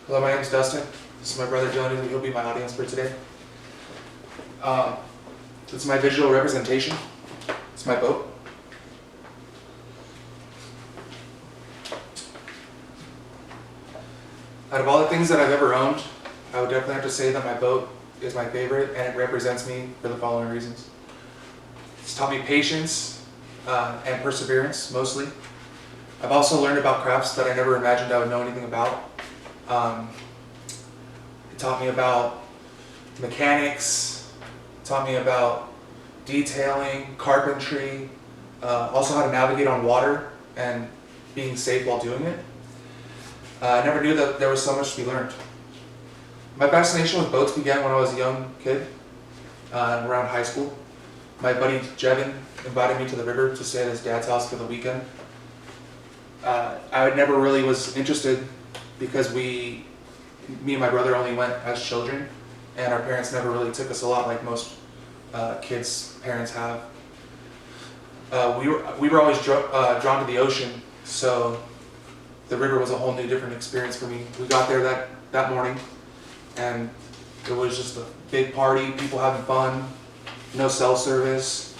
Hello, my name is Dustin. This is my brother Dylan. He'll be my audience for today. This is my visual representation. It's my boat. Out of all the things that I've ever owned, I would definitely have to say that my boat is my favorite, and it represents me for the following reasons. It's taught me patience and perseverance, mostly. I've also learned about crafts that I never imagined I would know anything about. It taught me about mechanics, it taught me about detailing, carpentry, also how to navigate on water and being safe while doing it. I never knew that there was so much to be learned. My fascination with boats began when I was a young kid, around high school. My buddy Jevin invited me to the river to stay at his dad's house for the weekend. I never really was interested because me and my brother only went as children, and our parents never really took us a lot like most kids' parents have. We were always drawn to the ocean, so the river was a whole new different experience for me. We got there that morning, and it was just a big party, people having fun, no cell service,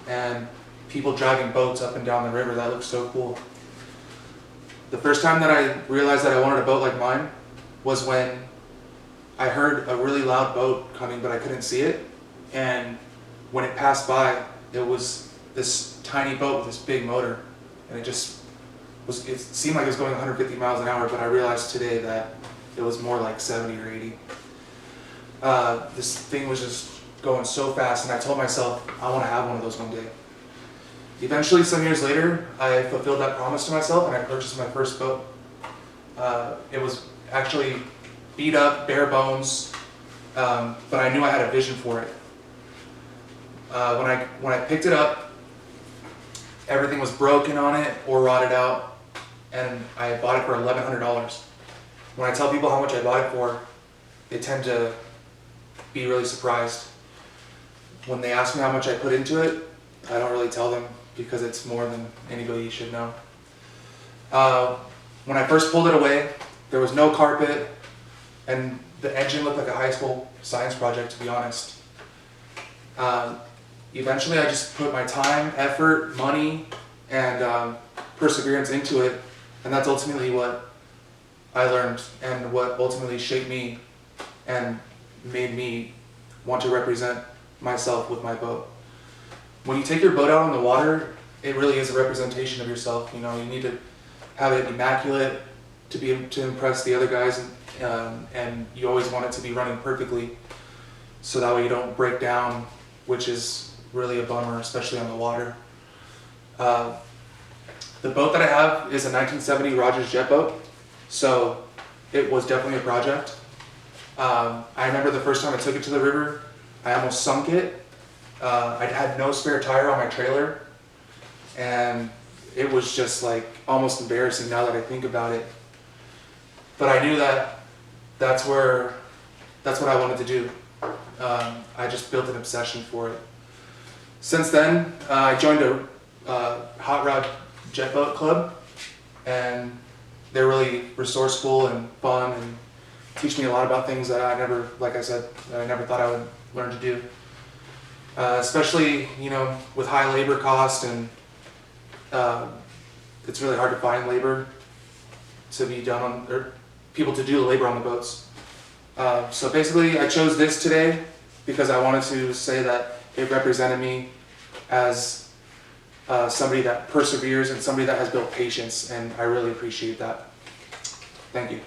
and people driving boats up and down the river. That looked so cool. The first time that I realized that I wanted a boat like mine was when I heard a really loud boat coming, but I couldn't see it. And when it passed by, it was this tiny boat with this big motor, and it seemed like it was going 150 miles an hour, but I realized today that it was more like 70 or 80. This thing was just going so fast, and I told myself, I want to have one of those one day. Eventually, some years later, I fulfilled that promise to myself, and I purchased my first boat. It was actually beat up, bare bones, but I knew I had a vision for it. When I picked it up, everything was broken on it or rotted out, and I bought it for $1,100. When I tell people how much I bought it for, they tend to be really surprised. When they ask me how much I put into it, I don't really tell them because it's more than anybody should know. When I first pulled it away, there was no carpet, and the engine looked like a high school science project, to be honest. Eventually, I just put my time, effort, money, and perseverance into it, and that's ultimately what I learned and what ultimately shaped me and made me want to represent myself with my boat. When you take your boat out on the water, it really is a representation of yourself. You know, you need to have it immaculate to impress the other guys, and you always want it to be running perfectly, so that way you don't break down, which is really a bummer, especially on the water. The boat that I have is a 1970 Rogers jet boat, so it was definitely a project. I remember the first time I took it to the river, I almost sunk it. I had no spare tire on my trailer, and it was just like almost embarrassing now that I think about it. But I knew that that's what I wanted to do. I just built an obsession for it. Since then, I joined a hot rod jet boat club, and they're really resourceful and fun and teach me a lot about things that I never thought I would learn to do. Especially, you know, with high labor cost, and it's really hard to find labor to be done or people to do the labor on the boats. So basically, I chose this today because I wanted to say that it represented me as somebody that perseveres and somebody that has built patience, and I really appreciate that. Thank you.